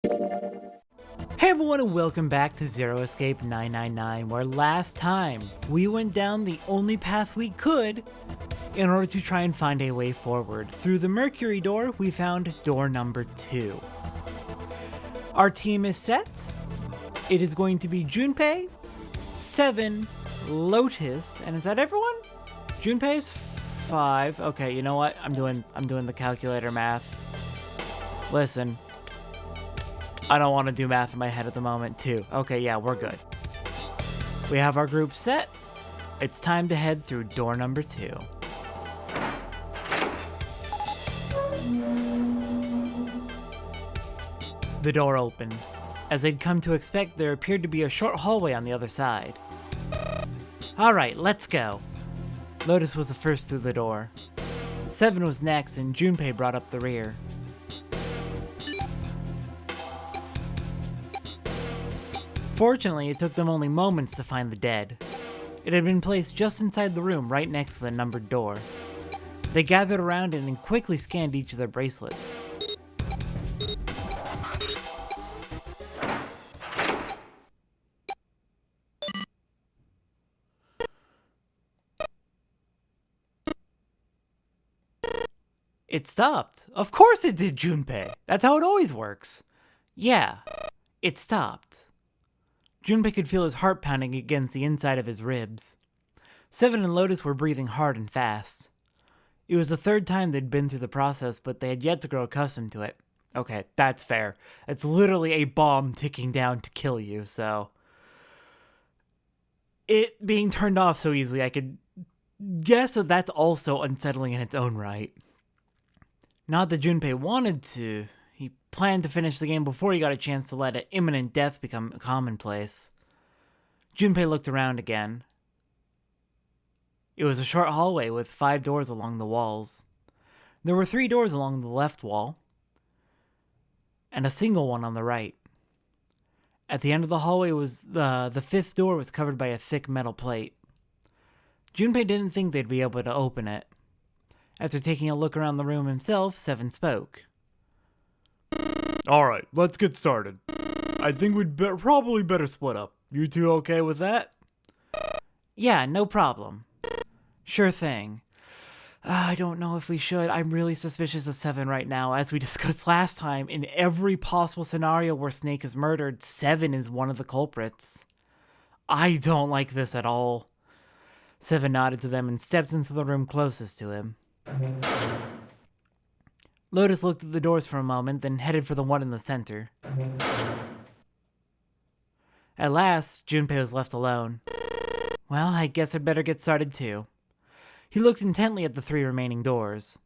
Hey everyone, and welcome back to Zero Escape 999, where last time we went down the only path we could in order to try and find a way forward. Through the Mercury door, we found door number 2. Our team is set. It is going to be Junpei, 7, Lotus, and is that everyone? Junpei is 5. Okay, you know what? I'm doing the calculator math. Listen. I don't want to do math in my head at the moment, too. Okay, yeah, we're good. We have our group set. It's time to head through door number 2. The door opened. As they'd come to expect, there appeared to be a short hallway on the other side. Alright, let's go. Lotus was the first through the door. 7 was next, and Junpei brought up the rear. Fortunately, it took them only moments to find the dead. It had been placed just inside the room, right next to the numbered door. They gathered around it and quickly scanned each of their bracelets. It stopped. Of course it did, Junpei. That's how it always works. Yeah, it stopped. Junpei could feel his heart pounding against the inside of his ribs. 7 and Lotus were breathing hard and fast. It was the 3rd time they'd been through the process, but they had yet to grow accustomed to it. Okay, that's fair. It's literally a bomb ticking down to kill you, so... It being turned off so easily, I could guess that that's also unsettling in its own right. Not that Junpei wanted to. He planned to finish the game before he got a chance to let imminent death become commonplace. Junpei looked around again. It was a short hallway with 5 doors along the walls. There were 3 doors along the left wall, and a single one on the right. At the end of the hallway was the 5th door was covered by a thick metal plate. Junpei didn't think they'd be able to open it. After taking a look around the room himself, 7 spoke. Alright, let's get started. I think we'd probably better split up. You two okay with that? Yeah, no problem. Sure thing. I don't know if we should. I'm really suspicious of 7 right now. As we discussed last time, in every possible scenario where Snake is murdered, 7 is one of the culprits. I don't like this at all. 7 nodded to them and stepped into the room closest to him. Lotus looked at the doors for a moment, then headed for the one in the center. At last, Junpei was left alone. Well, I guess I'd better get started too. He looked intently at the 3 remaining doors.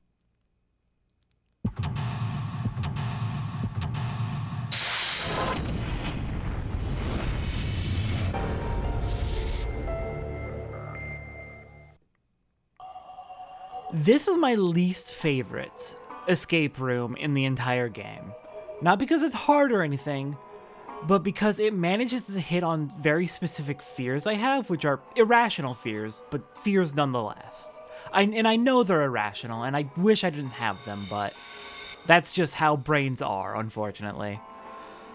This is my least favorite escape room in the entire game. Not because it's hard or anything, but because it manages to hit on very specific fears I have, which are irrational fears, but fears nonetheless. I know they're irrational, and I wish I didn't have them, but that's just how brains are, unfortunately.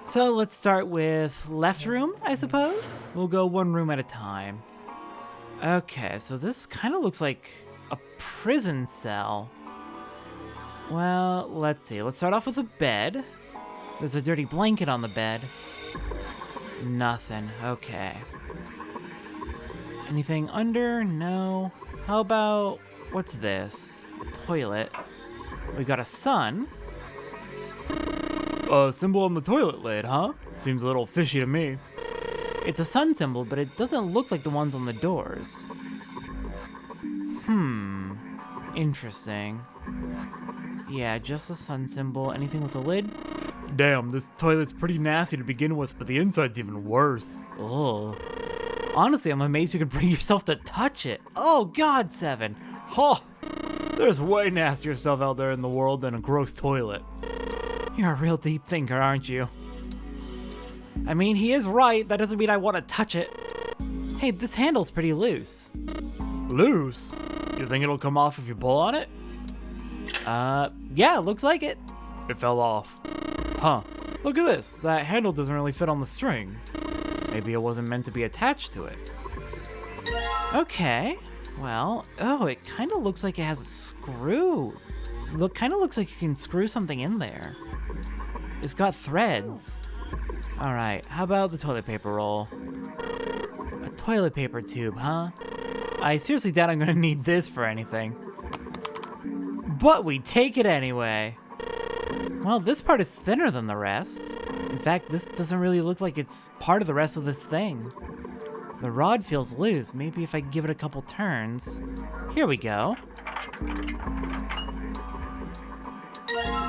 So let's start with left room, I suppose? We'll go 1 room at a time. Okay, so this kind of looks like a prison cell. Well, let's see. Let's start off with a bed. There's a dirty blanket on the bed. Nothing. Okay. Anything under? No. How about... what's this? A toilet. We got a sun. A symbol on the toilet lid, huh? Seems a little fishy to me. It's a sun symbol, but it doesn't look like the ones on the doors. Interesting. Yeah, just a sun symbol. Anything with a lid? Damn, this toilet's pretty nasty to begin with, but the inside's even worse. Ugh. Honestly, I'm amazed you could bring yourself to touch it. Oh god, 7. Huh. There's way nastier stuff out there in the world than a gross toilet. You're a real deep thinker, aren't you? I mean, he is right. That doesn't mean I want to touch it. Hey, this handle's pretty loose. Loose? You think it'll come off if you pull on it? Yeah, looks like it. It fell off. Huh. Look at this. That handle doesn't really fit on the string. Maybe it wasn't meant to be attached to it. Okay. Well, oh, it kind of looks like it has a screw. Kind of looks like you can screw something in there. It's got threads. All right, how about the toilet paper roll? A toilet paper tube, huh? I seriously doubt I'm gonna need this for anything. But we take it anyway. Well, this part is thinner than the rest. In fact, this doesn't really look like it's part of the rest of this thing. The rod feels loose. Maybe if I give it a couple turns. Here we go.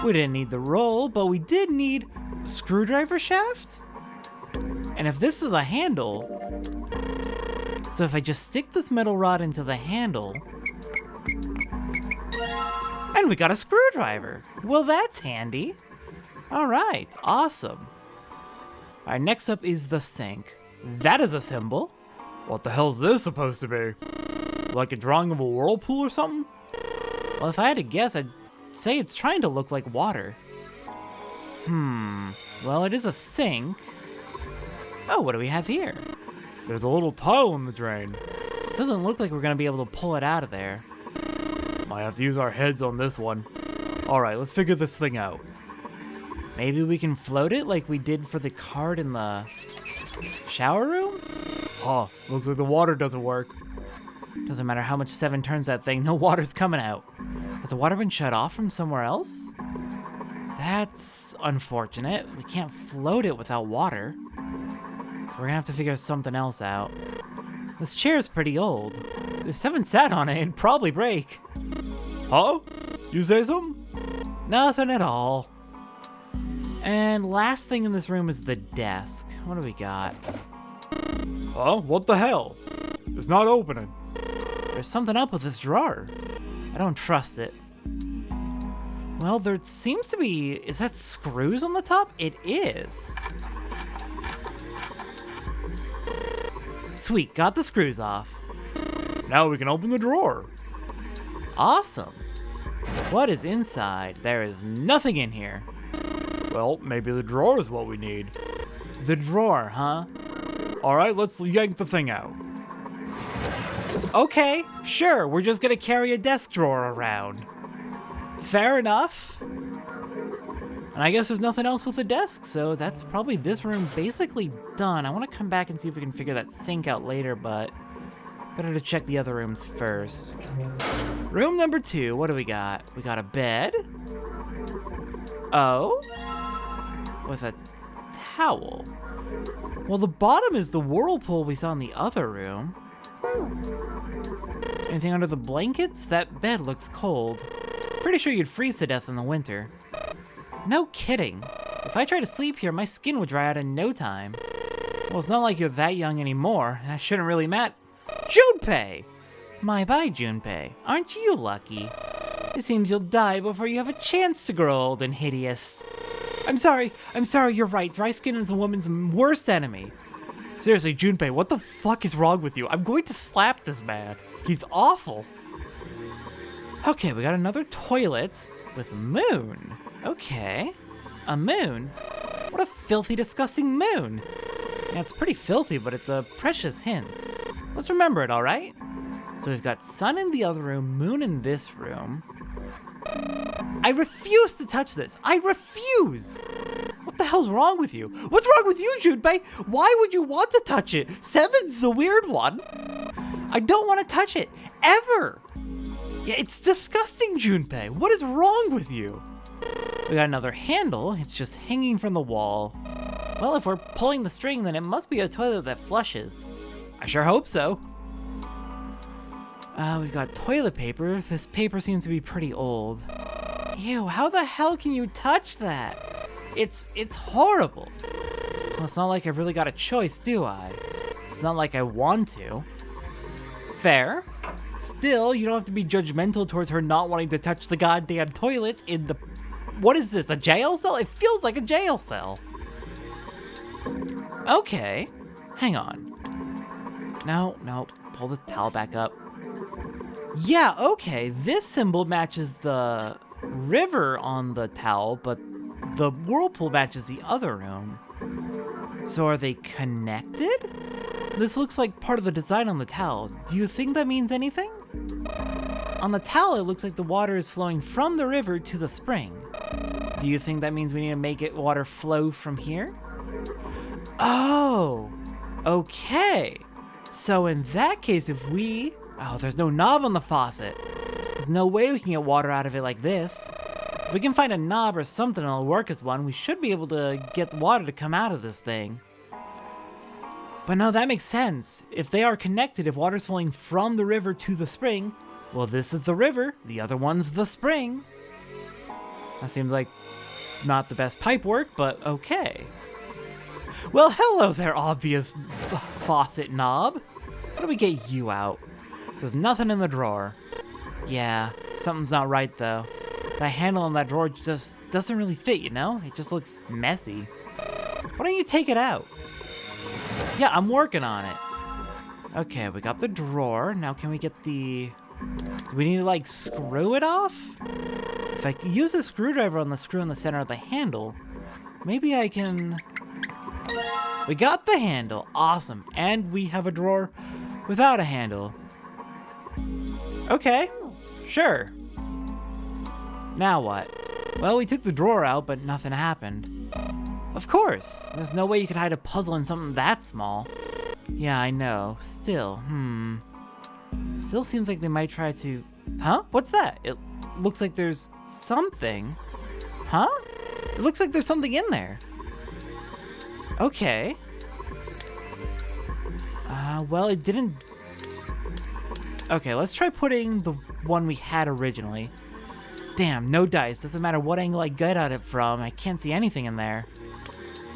We didn't need the roll, but we did need a screwdriver shaft? And if this is a handle, so if I just stick this metal rod into the handle, and we got a screwdriver. Well, that's handy. All right, awesome. All right, next up is the sink. That is a symbol. What the hell is this supposed to be? Like a drawing of a whirlpool or something? Well, if I had to guess, I'd say it's trying to look like water. Well, it is a sink. Oh, what do we have here? There's a little tile in the drain. Doesn't look like we're gonna be able to pull it out of there. Might have to use our heads on this one. Alright, let's figure this thing out. Maybe we can float it like we did for the card in the shower room? Huh, looks like the water doesn't work. Doesn't matter how much 7 turns that thing, no water's coming out. Has the water been shut off from somewhere else? That's unfortunate. We can't float it without water. We're gonna have to figure something else out. This chair is pretty old. If 7 sat on it, it'd probably break. Huh? You say something? Nothing at all. And last thing in this room is the desk. What do we got? Huh? What the hell? It's not opening. There's something up with this drawer. I don't trust it. Well, there seems to be... Is that screws on the top? It is. Sweet, got the screws off. Now we can open the drawer. Awesome. What is inside? There is nothing in here. Well, maybe the drawer is what we need. The drawer, huh? Alright, let's yank the thing out. Okay, sure, we're just gonna carry a desk drawer around. Fair enough. And I guess there's nothing else with the desk, so that's probably this room basically done. I want to come back and see if we can figure that sink out later, but better to check the other rooms first. Room number 2, what do we got? We got a bed. Oh, with a towel. Well, the bottom is the whirlpool we saw in the other room. Anything under the blankets? That bed looks cold. Pretty sure you'd freeze to death in the winter. No kidding. If I tried to sleep here, my skin would dry out in no time. Well, it's not like you're that young anymore. That shouldn't really matter. Junpei! My bye, Junpei. Aren't you lucky? It seems you'll die before you have a chance to grow old and hideous. I'm sorry, you're right. Dry skin is a woman's worst enemy. Seriously, Junpei, what the fuck is wrong with you? I'm going to slap this man. He's awful. Okay, we got another toilet with moon. Okay, a moon? What a filthy, disgusting moon. Yeah, it's pretty filthy, but it's a precious hint. Let's remember it, all right? So we've got sun in the other room, moon in this room. I refuse to touch this. I refuse. What the hell's wrong with you? What's wrong with you, Junpei? Why would you want to touch it? 7's the weird one. I don't want to touch it, ever. Yeah, it's disgusting, Junpei. What is wrong with you? We got another handle. It's just hanging from the wall. Well, if we're pulling the string, then it must be a toilet that flushes. I sure hope so. We've got toilet paper. This paper seems to be pretty old. Ew, how the hell can you touch that? It's horrible. Well, it's not like I've really got a choice, do I? It's not like I want to. Fair. Still, you don't have to be judgmental towards her not wanting to touch the goddamn toilet in the... What is this, a jail cell? It feels like a jail cell. Okay, hang on. No, pull the towel back up. Yeah, okay, this symbol matches the river on the towel, but the whirlpool matches the other room. So are they connected? This looks like part of the design on the towel. Do you think that means anything? On the towel, it looks like the water is flowing from the river to the spring. Do you think that means we need to make it water flow from here? Oh, okay. So in that case, if we... Oh, there's no knob on the faucet. There's no way we can get water out of it like this. If we can find a knob or something that'll work as one, we should be able to get water to come out of this thing. But no, that makes sense. If they are connected, if water's flowing from the river to the spring, well, this is the river, the other one's the spring. That seems like not the best pipe work, but okay. Well, hello there, obvious faucet knob. How do we get you out? There's nothing in the drawer. Yeah, something's not right though. That handle on that drawer just doesn't really fit, you know? It just looks messy. Why don't you take it out? Yeah, I'm working on it. Okay, we got the drawer. Now can we get the... Do we need to, like, screw it off? If I use a screwdriver on the screw in the center of the handle, maybe I can... We got the handle. Awesome. And we have a drawer without a handle. Okay, sure. Now what? Well, we took the drawer out, but nothing happened. Of course. There's no way you could hide a puzzle in something that small. Yeah, I know. Still, Still seems like they might try to... Huh? What's that? It looks like there's something. Huh? It looks like there's something in there. Okay. Well, it didn't... Okay, let's try putting the one we had originally. Damn, no dice. Doesn't matter what angle I get at it from. I can't see anything in there.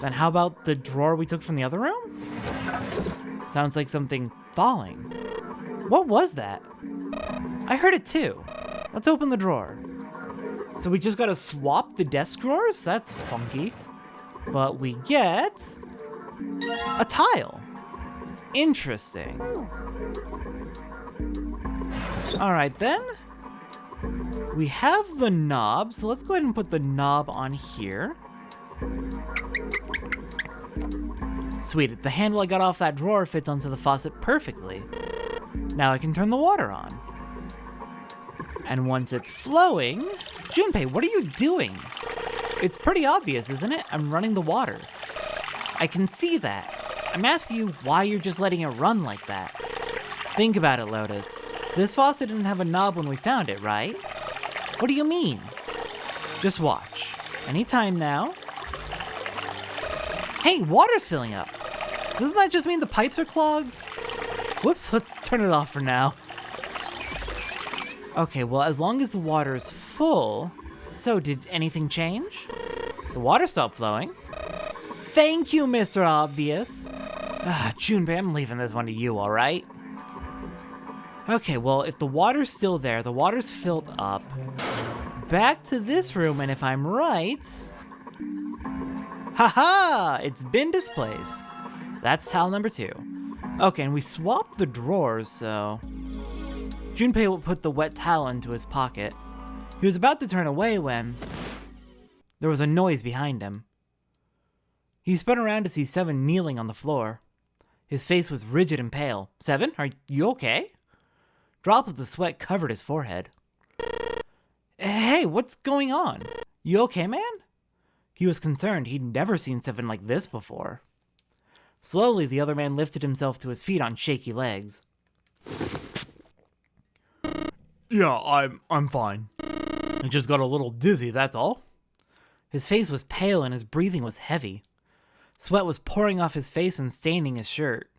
Then how about the drawer we took from the other room? Sounds like something falling. What was that? I heard it too. Let's open the drawer. So we just gotta swap the desk drawers? That's funky. But we get a tile. Interesting. All right then. We have the knob, so let's go ahead and put the knob on here. Sweet, the handle I got off that drawer fits onto the faucet perfectly. Now I can turn the water on. And once it's flowing... Junpei, what are you doing? It's pretty obvious, isn't it? I'm running the water. I can see that. I'm asking you why you're just letting it run like that. Think about it, Lotus. This faucet didn't have a knob when we found it, right? What do you mean? Just watch. Anytime now. Hey, water's filling up. Doesn't that just mean the pipes are clogged? Whoops, let's turn it off for now. Okay, well, as long as the water is full... So, did anything change? The water stopped flowing. Thank you, Mr. Obvious. Junpei, I'm leaving this one to you, alright? Okay, well, if the water's still there, the water's filled up. Back to this room, and if I'm right... Haha! It's been displaced. That's towel number 2. Okay, and we swapped the drawers, so... Junpei will put the wet towel into his pocket. He was about to turn away when... There was a noise behind him. He spun around to see Seven kneeling on the floor. His face was rigid and pale. Seven, are you okay? Droplets of sweat covered his forehead. Hey, what's going on? You okay, man? He was concerned. He'd never seen Seven like this before. Slowly, the other man lifted himself to his feet on shaky legs. Yeah, I'm fine. I just got a little dizzy, that's all. His face was pale and his breathing was heavy. Sweat was pouring off his face and staining his shirt.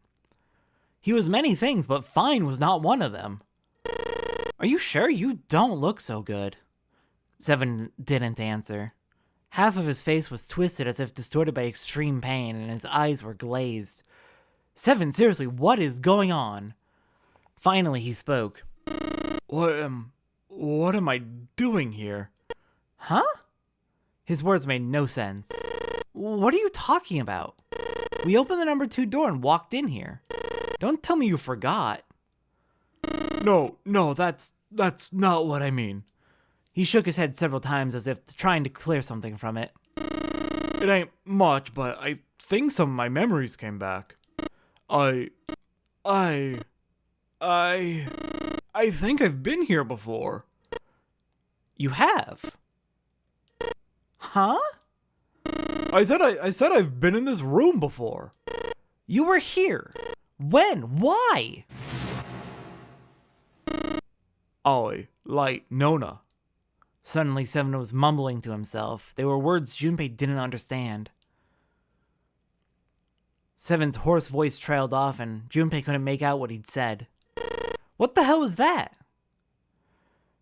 He was many things, but fine was not one of them. Are you sure? You don't look so good. Seven didn't answer. Half of his face was twisted as if distorted by extreme pain, and his eyes were glazed. Seven, seriously, what is going on? Finally, he spoke. What am I doing here? Huh? His words made no sense. What are you talking about? We opened the number 2 door and walked in here. Don't tell me you forgot. No, that's not what I mean. He shook his head several times as if trying to clear something from it. It ain't much, but I think some of my memories came back. I think I've been here before. You have? Huh? I said I've been in this room before. You were here. When? Why? Ollie, Light, Nona. Suddenly, Seven was mumbling to himself. They were words Junpei didn't understand. Seven's hoarse voice trailed off, and Junpei couldn't make out what he'd said. What the hell was that?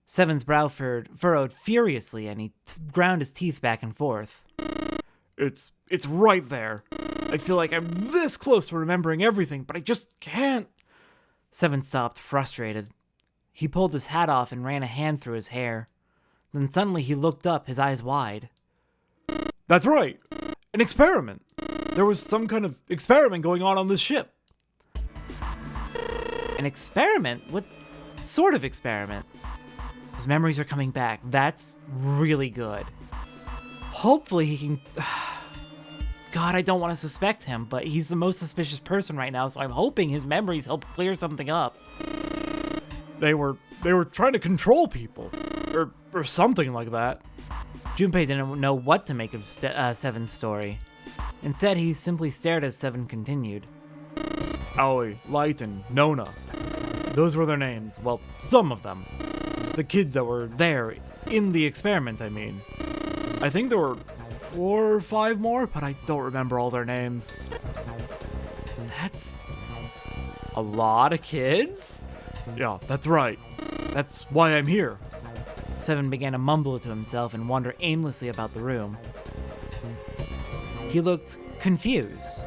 Seven's brow furrowed furiously, and he ground his teeth back and forth. It's right there. I feel like I'm this close to remembering everything, but I just can't. Seven stopped, frustrated. He pulled his hat off and ran a hand through his hair. Then suddenly he looked up, his eyes wide. That's right. An experiment. There was some kind of experiment going on this ship. An experiment? What sort of experiment? His memories are coming back. That's really good. Hopefully he can... God, I don't want to suspect him, but he's the most suspicious person right now, so I'm hoping his memories help clear something up. They were trying to control people. Or something like that. Junpei didn't know what to make of Seven's story. Instead, he simply stared as Seven continued. Aoi, Light, and Nona. Those were their names. Well, some of them. The kids that were there, in the experiment, I mean. I think there were 4 or 5 more, but I don't remember all their names. That's a lot of kids? Yeah, that's right. That's why I'm here. Seven began to mumble to himself and wander aimlessly about the room. He looked confused.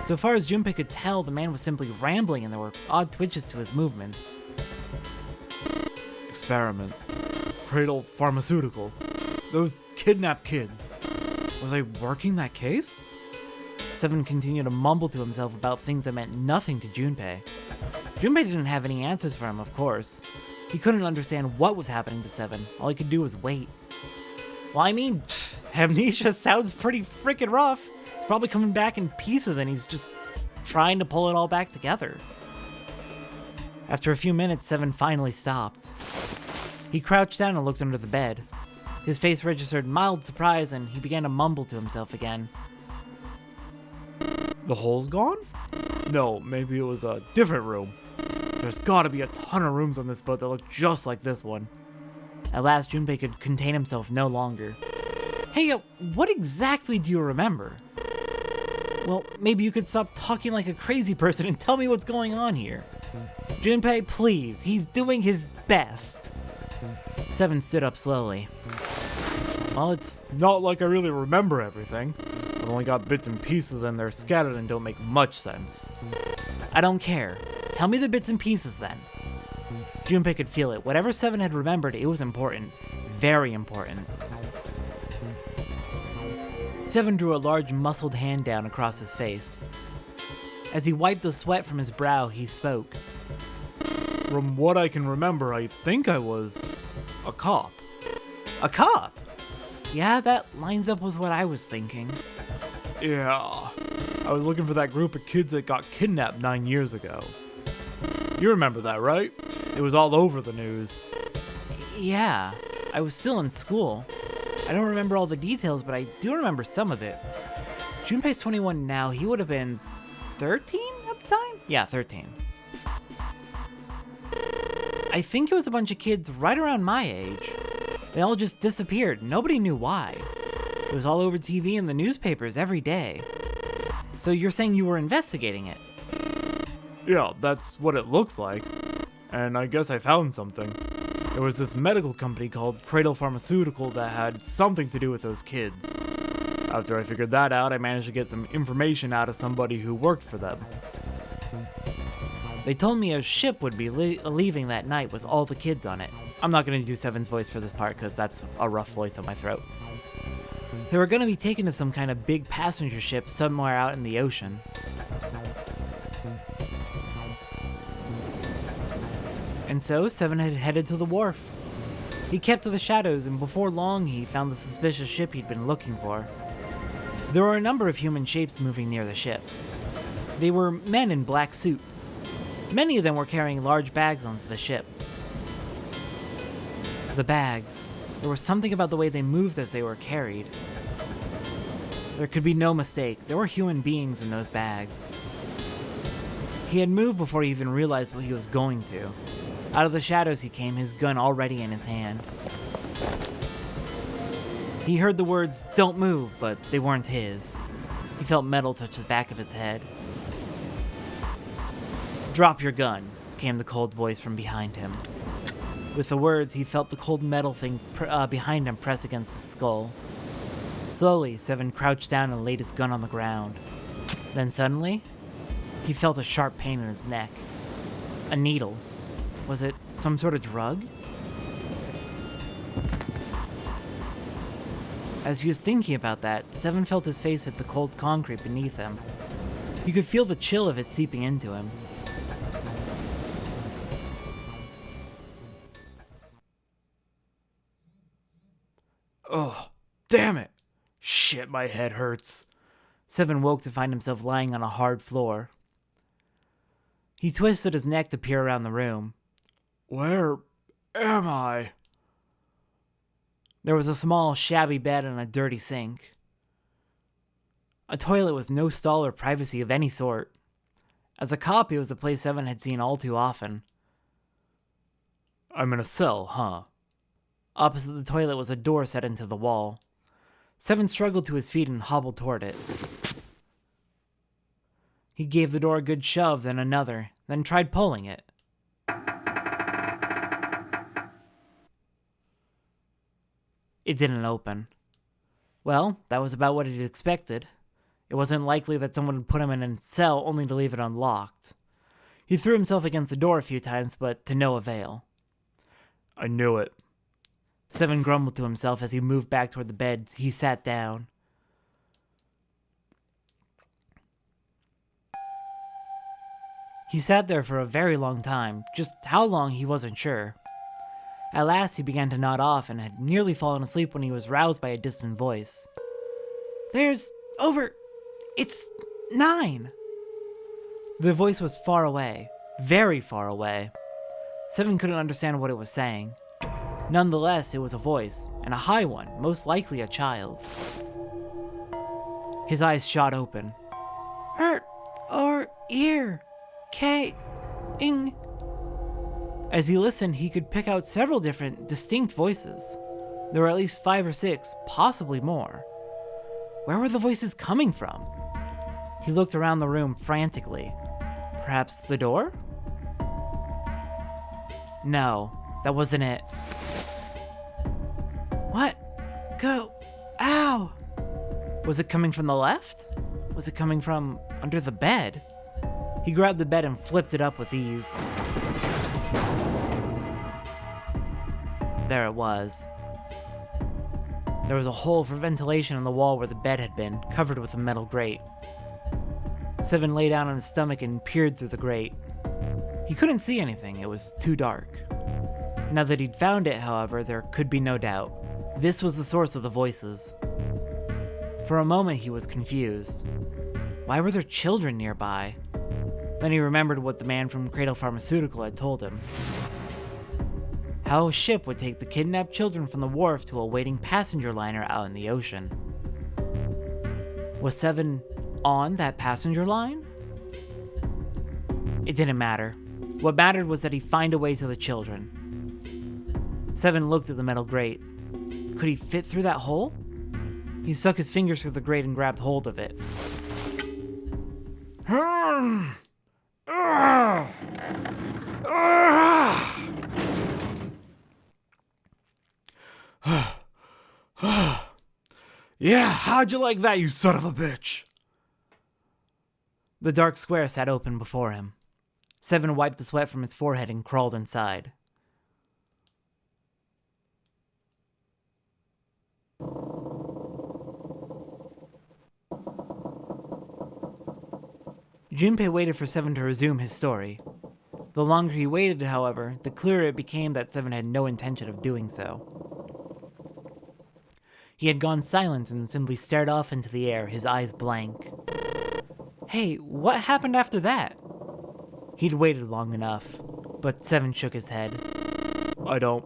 So far as Junpei could tell, the man was simply rambling and there were odd twitches to his movements. Experiment. Cradle Pharmaceutical. Those kidnapped kids. Was I working that case? Seven continued to mumble to himself about things that meant nothing to Junpei. Junpei didn't have any answers for him, of course. He couldn't understand what was happening to Seven. All he could do was wait. Well, I mean, amnesia sounds pretty freaking rough. It's probably coming back in pieces and he's just trying to pull it all back together. After a few minutes, Seven finally stopped. He crouched down and looked under the bed. His face registered mild surprise and he began to mumble to himself again. The hole's gone? No, maybe it was a different room. There's gotta be a ton of rooms on this boat that look just like this one. At last, Junpei could contain himself no longer. Hey, what exactly do you remember? Well, maybe you could stop talking like a crazy person and tell me what's going on here. Junpei, please, he's doing his best. Seven stood up slowly. Well, it's not like I really remember everything. I've only got bits and pieces and they're scattered and don't make much sense. I don't care. Tell me the bits and pieces then. Junpei could feel it. Whatever Seven had remembered, it was important. Very important. Seven drew a large muscled hand down across his face. As he wiped the sweat from his brow, he spoke. From what I can remember, I think I was a cop. A cop? Yeah, that lines up with what I was thinking. Yeah. I was looking for that group of kids that got kidnapped 9 years ago. You remember that, right? It was all over the news. Yeah, I was still in school. I don't remember all the details, but I do remember some of it. Junpei's 21 now. He would have been 13 at the time? Yeah, 13. I think it was a bunch of kids right around my age. They all just disappeared. Nobody knew why. It was all over TV and the newspapers every day. So you're saying you were investigating it? Yeah, that's what it looks like. And I guess I found something. There was this medical company called Cradle Pharmaceutical that had something to do with those kids. After I figured that out, I managed to get some information out of somebody who worked for them. They told me a ship would be leaving that night with all the kids on it. I'm not going to do Seven's voice for this part because that's a rough voice on my throat. They were going to be taken to some kind of big passenger ship somewhere out in the ocean. And so, Seven had headed to the wharf. He kept to the shadows, and before long, he found the suspicious ship he'd been looking for. There were a number of human shapes moving near the ship. They were men in black suits. Many of them were carrying large bags onto the ship. The bags. There was something about the way they moved as they were carried. There could be no mistake. There were human beings in those bags. He had moved before he even realized what he was going to. Out of the shadows he came, his gun already in his hand. He heard the words, "Don't move," but they weren't his. He felt metal touch the back of his head. "Drop your guns," came the cold voice from behind him. With the words, he felt the cold metal thing behind him press against his skull. Slowly, Seven crouched down and laid his gun on the ground. Then suddenly, he felt a sharp pain in his neck. A needle. Was it some sort of drug? As he was thinking about that, Seven felt his face hit the cold concrete beneath him. He could feel the chill of it seeping into him. Oh, damn it! Shit, my head hurts. Seven woke to find himself lying on a hard floor. He twisted his neck to peer around the room. Where am I? There was a small, shabby bed and a dirty sink. A toilet with no stall or privacy of any sort. As a cop, it was a place Seven had seen all too often. I'm in a cell, huh? Opposite the toilet was a door set into the wall. Seven struggled to his feet and hobbled toward it. He gave the door a good shove, then another, then tried pulling it. It didn't open. Well, that was about what he'd expected. It wasn't likely that someone would put him in a cell only to leave it unlocked. He threw himself against the door a few times, but to no avail. I knew it. Seven grumbled to himself as he moved back toward the bed. He sat down. He sat there for a very long time, just how long he wasn't sure. At last he began to nod off and had nearly fallen asleep when he was roused by a distant voice. "There's over... It's 9!" The voice was far away, very far away. Seven couldn't understand what it was saying. Nonetheless, it was a voice, and a high one, most likely a child. His eyes shot open. Or ear. Ing. As he listened, he could pick out several different, distinct voices. There were at least 5 or 6, possibly more. Where were the voices coming from? He looked around the room frantically. Perhaps the door? No, that wasn't it. What? Go. Ow! Was it coming from the left? Was it coming from under the bed? He grabbed the bed and flipped it up with ease. There it was. There was a hole for ventilation in the wall where the bed had been, covered with a metal grate. Seven lay down on his stomach and peered through the grate. He couldn't see anything, it was too dark. Now that he'd found it, however, there could be no doubt. This was the source of the voices. For a moment he was confused. Why were there children nearby? Then he remembered what the man from Cradle Pharmaceutical had told him. How a ship would take the kidnapped children from the wharf to a waiting passenger liner out in the ocean. Was Seven on that passenger line? It didn't matter. What mattered was that he find a way to the children. Seven looked at the metal grate. Could he fit through that hole? He stuck his fingers through the grate and grabbed hold of it. Yeah, how'd you like that, you son of a bitch? The dark square sat open before him. Seven wiped the sweat from his forehead and crawled inside. Junpei waited for Seven to resume his story. The longer he waited, however, the clearer it became that Seven had no intention of doing so. He had gone silent and simply stared off into the air, his eyes blank. Hey, what happened after that? He'd waited long enough, but Seven shook his head. I don't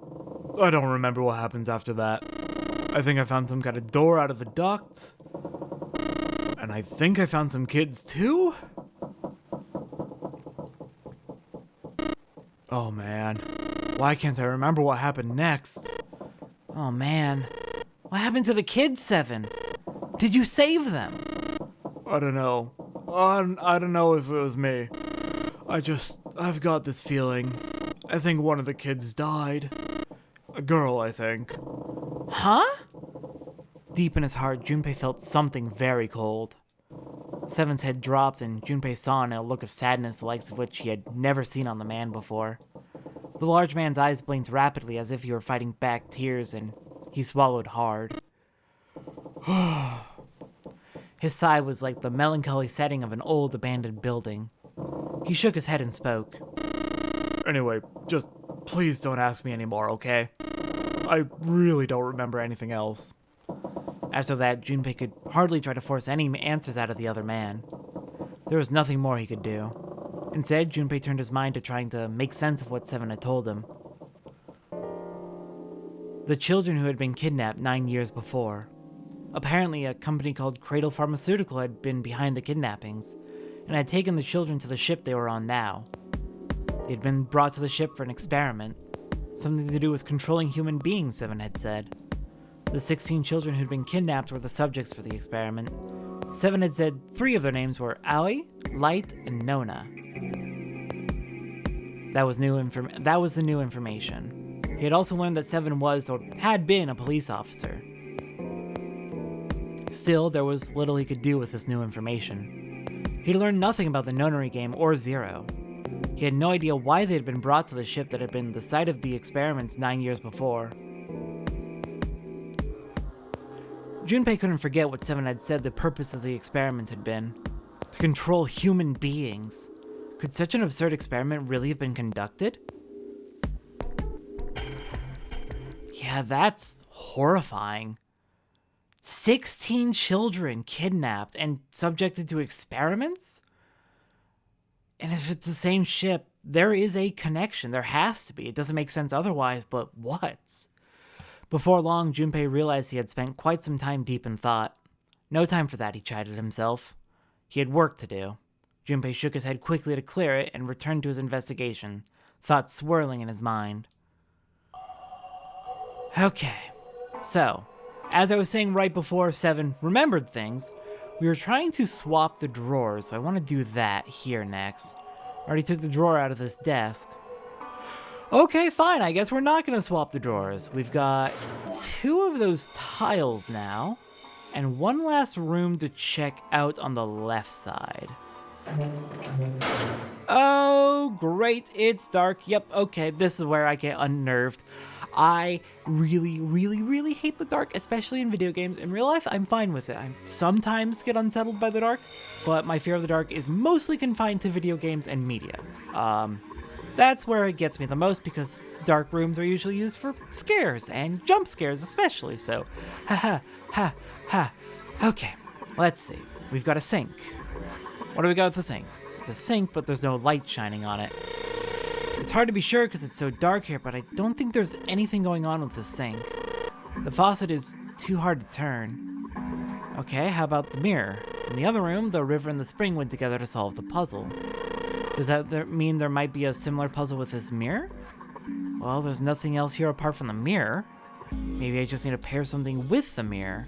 remember what happens after that. I think I found some kind of door out of the duct. And I think I found some kids too? Oh man, why can't I remember what happened next? Oh man, what happened to the kids, Seven? Did you save them? I don't know. I don't know if it was me. I've got this feeling. I think one of the kids died. A girl, I think. Huh? Deep in his heart, Junpei felt something very cold. Seven's head dropped, and Junpei saw in it a look of sadness the likes of which he had never seen on the man before. The large man's eyes blinked rapidly as if he were fighting back tears, and he swallowed hard. His sigh was like the melancholy setting of an old abandoned building. He shook his head and spoke. Anyway, just please don't ask me anymore, okay? I really don't remember anything else. After that, Junpei could hardly try to force any answers out of the other man. There was nothing more he could do. Instead, Junpei turned his mind to trying to make sense of what Seven had told him. The children who had been kidnapped 9 years before. Apparently, a company called Cradle Pharmaceutical had been behind the kidnappings, and had taken the children to the ship they were on now. They had been brought to the ship for an experiment, something to do with controlling human beings, Seven had said. The 16 children who'd been kidnapped were the subjects for the experiment. Seven had said 3 of their names were Aoi, Light, and Nona. That was the new information. He had also learned that Seven was, or had been, a police officer. Still, there was little he could do with this new information. He'd learned nothing about the nonary game or Zero. He had no idea why they had been brought to the ship that had been the site of the experiments 9 years before. Junpei couldn't forget what Seven had said the purpose of the experiment had been. To control human beings. Could such an absurd experiment really have been conducted? Yeah, that's horrifying. 16 children kidnapped and subjected to experiments? And if it's the same ship, there is a connection. There has to be. It doesn't make sense otherwise, but what? Before long, Junpei realized he had spent quite some time deep in thought. No time for that, he chided himself. He had work to do. Junpei shook his head quickly to clear it and returned to his investigation, thoughts swirling in his mind. Okay, so, as I was saying right before Seven remembered things, we were trying to swap the drawers, so I want to do that here next. I already took the drawer out of this desk. Okay, fine, I guess we're not going to swap the drawers. We've got 2 of those tiles now, and one last room to check out on the left side. Oh, great, it's dark. Yep, okay, this is where I get unnerved. I really hate the dark, especially in video games. In real life, I'm fine with it. I sometimes get unsettled by the dark, but my fear of the dark is mostly confined to video games and media. That's where it gets me the most because dark rooms are usually used for scares and jump scares especially, so ha. Okay, let's see. We've got a sink. What do we got with the sink? It's a sink, but there's no light shining on it. It's hard to be sure because it's so dark here, but I don't think there's anything going on with the sink. The faucet is too hard to turn. Okay, how about the mirror? In the other room, the river and the spring went together to solve the puzzle. Does that mean there might be a similar puzzle with this mirror? Well, there's nothing else here apart from the mirror. Maybe I just need to pair something with the mirror.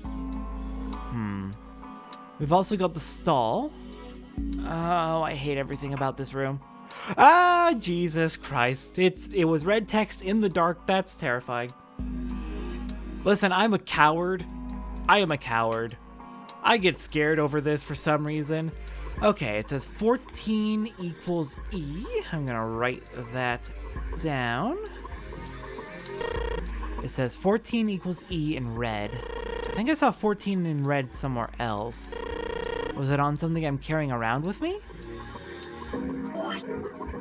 We've also got the stall. Oh, I hate everything about this room. Ah, Jesus Christ. It was red text in the dark. That's terrifying. Listen, I'm a coward. I am a coward. I get scared over this for some reason. Okay, it says 14 equals E. I'm gonna write that down. It says 14 equals E in red. I think I saw 14 in red somewhere else. Was it on something I'm carrying around with me?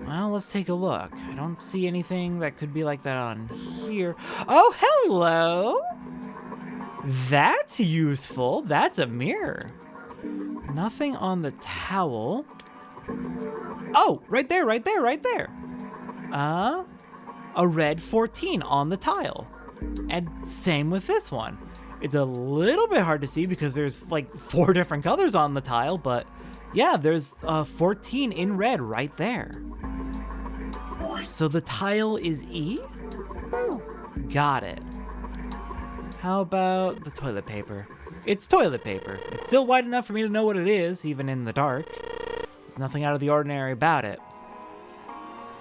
Well, let's take a look. I don't see anything that could be like that on here. Oh, hello! That's useful. That's a mirror. Nothing on the towel. Oh, right there, right there, right there. A red 14 on the tile. And same with this one. It's a little bit hard to see because there's like 4 different colors on the tile, but yeah, there's a 14 in red right there. So the tile is E? Got it. How about the toilet paper? It's toilet paper. It's still wide enough for me to know what it is, even in the dark. There's nothing out of the ordinary about it.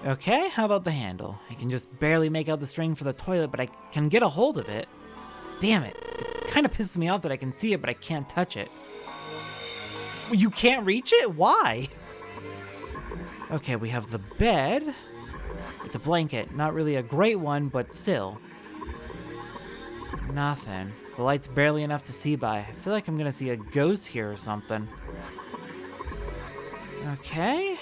Okay, how about the handle? I can just barely make out the string for the toilet, but I can get a hold of it. Damn it. It kind of pisses me off that I can see it, but I can't touch it. You can't reach it? Why? Okay, we have the bed. It's a blanket. Not really a great one, but still. Nothing. The light's barely enough to see by. I feel like I'm gonna see a ghost here or something. Okay.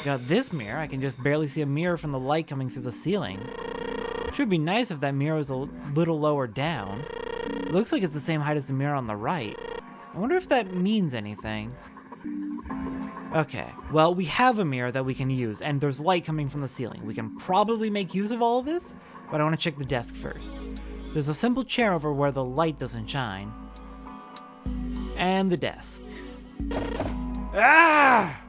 Got this mirror. I can just barely see a mirror from the light coming through the ceiling. Should be nice if that mirror was a little lower down. It looks like it's the same height as the mirror on the right. I wonder if that means anything. Okay, well, we have a mirror that we can use, and there's light coming from the ceiling. We can probably make use of all of this, but I want to check the desk first. There's a simple chair over where the light doesn't shine. And the desk. Ah!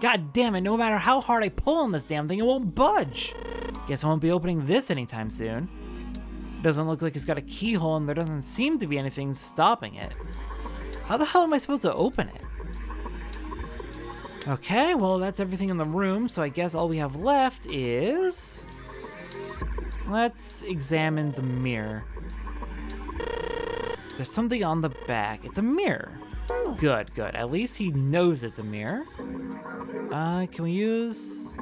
God damn it, no matter how hard I pull on this damn thing, it won't budge. Guess I won't be opening this anytime soon. Doesn't look like it's got a keyhole, and there doesn't seem to be anything stopping it. How the hell am I supposed to open it? Okay, well, that's everything in the room, so I guess all we have left is... Let's examine the mirror. There's something on the back. It's a mirror. Good, good. At least he knows it's a mirror. Can we use...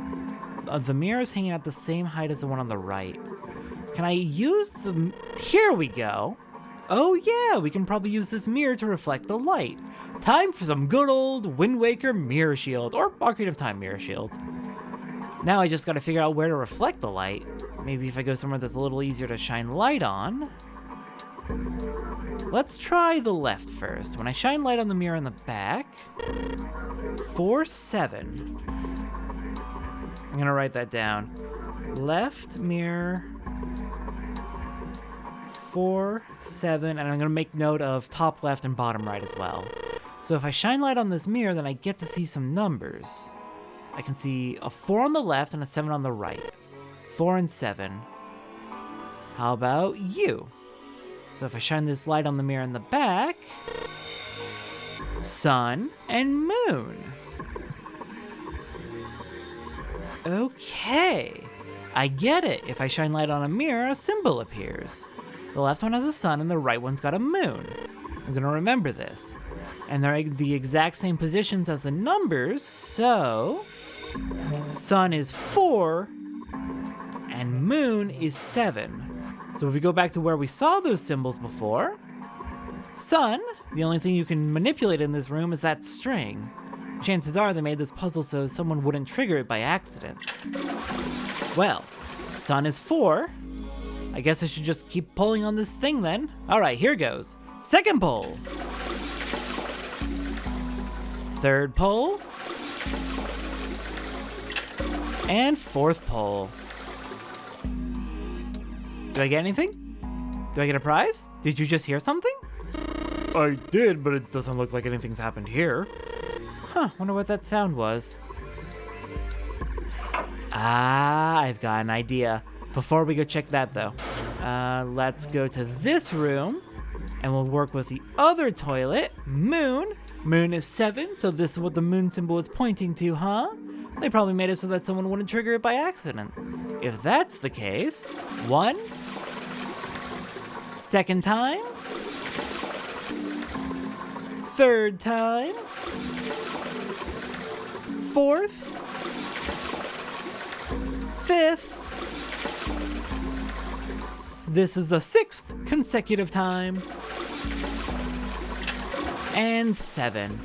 the mirror is hanging at the same height as the one on the right. Can I use the... Here we go. Oh yeah, we can probably use this mirror to reflect the light. Time for some good old Wind Waker mirror shield, or Ocarina of Time mirror shield. Now I just gotta figure out where to reflect the light. Maybe if I go somewhere that's a little easier to shine light on. Let's try the left first. When I shine light on the mirror in the back, 4, 7. I'm gonna write that down. Left mirror, 4, 7, and I'm gonna make note of top left and bottom right as well. So if I shine light on this mirror, then I get to see some numbers. I can see a 4 on the left and a 7 on the right. 4 and 7. How about you? So if I shine this light on the mirror in the back, sun and moon. Okay, I get it. If I shine light on a mirror, a symbol appears. The left one has a sun and the right one's got a moon. I'm gonna remember this. And they're the exact same positions as the numbers, so... Sun is 4, and moon is 7. So if we go back to where we saw those symbols before, sun, the only thing you can manipulate in this room is that string. Chances are they made this puzzle so someone wouldn't trigger it by accident. Well, sun is 4. I guess I should just keep pulling on this thing then. Alright, here goes. Second pull. Third pull. And fourth pull. Do I get anything? Do I get a prize? Did you just hear something? I did, but it doesn't look like anything's happened here. Huh, wonder what that sound was. Ah, I've got an idea. Before we go check that though, let's go to this room and we'll work with the other toilet, moon. Moon is 7, so this is what the moon symbol is pointing to, huh? They probably made it so that someone wouldn't trigger it by accident. If that's the case, 1, second time, third time, fourth, fifth, this is the 6th consecutive time, and 7.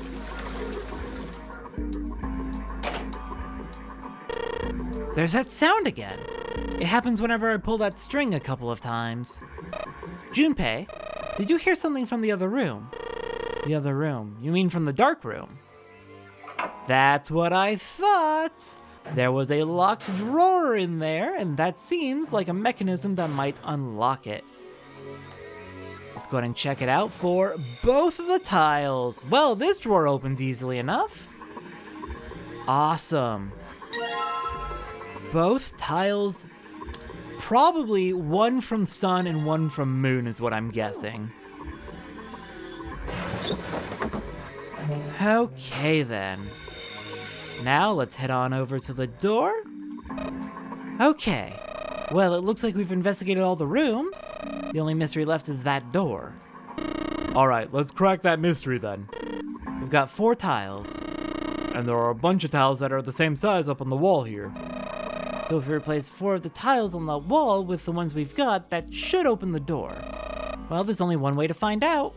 There's that sound again. It happens whenever I pull that string a couple of times. Junpei, Did you hear something from the other room? The other room? You mean from the dark room? That's what I thought! There was a locked drawer in there, and that seems like a mechanism that might unlock it. Let's go ahead and check it out for both of the tiles. Well, this drawer opens easily enough. Awesome. Both tiles, probably one from sun and one from moon is what I'm guessing. Okay then. Now let's head on over to the door. Okay. Well, it looks like we've investigated all the rooms. The only mystery left is that door. Alright, let's crack that mystery then. We've got 4 tiles. And there are a bunch of tiles that are the same size up on the wall here. So if we replace 4 of the tiles on the wall with the ones we've got, that should open the door. Well, there's only one way to find out.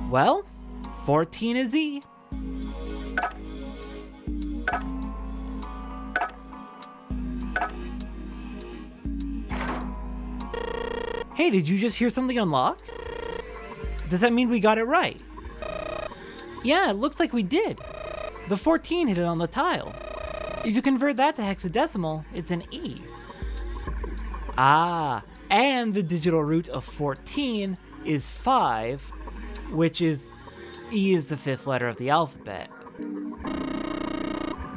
Well, 14 is E. Hey, did you just hear something unlock? Does that mean we got it right? Yeah, it looks like we did. The 14 hit it on the tile. If you convert that to hexadecimal, it's an E. Ah, and the digital root of 14 is 5, which is E is the 5th letter of the alphabet.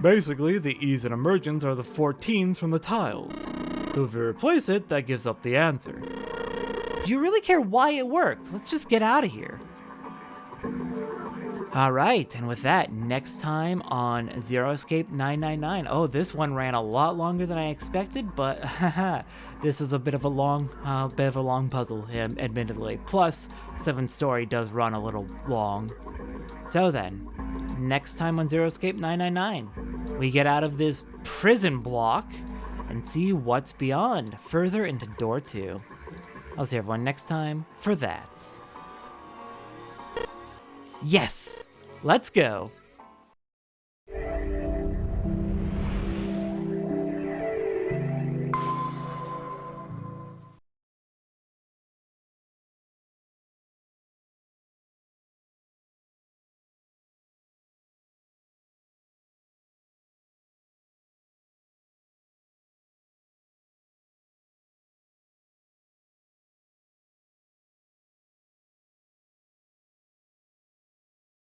Basically, the E's and emergence are the 14s from the tiles. So if you replace it, that gives up the answer. Do you really care why it worked? Let's just get out of here. Alright, and with that, next time on Zero Escape 999. Oh, this one ran a lot longer than I expected, but this is a bit of a long puzzle, admittedly. Plus, 7th story does run a little long. So then, next time on Zero Escape 999, we get out of this prison block and see what's beyond, further into door 2. I'll see everyone next time for that. Yes! Let's go!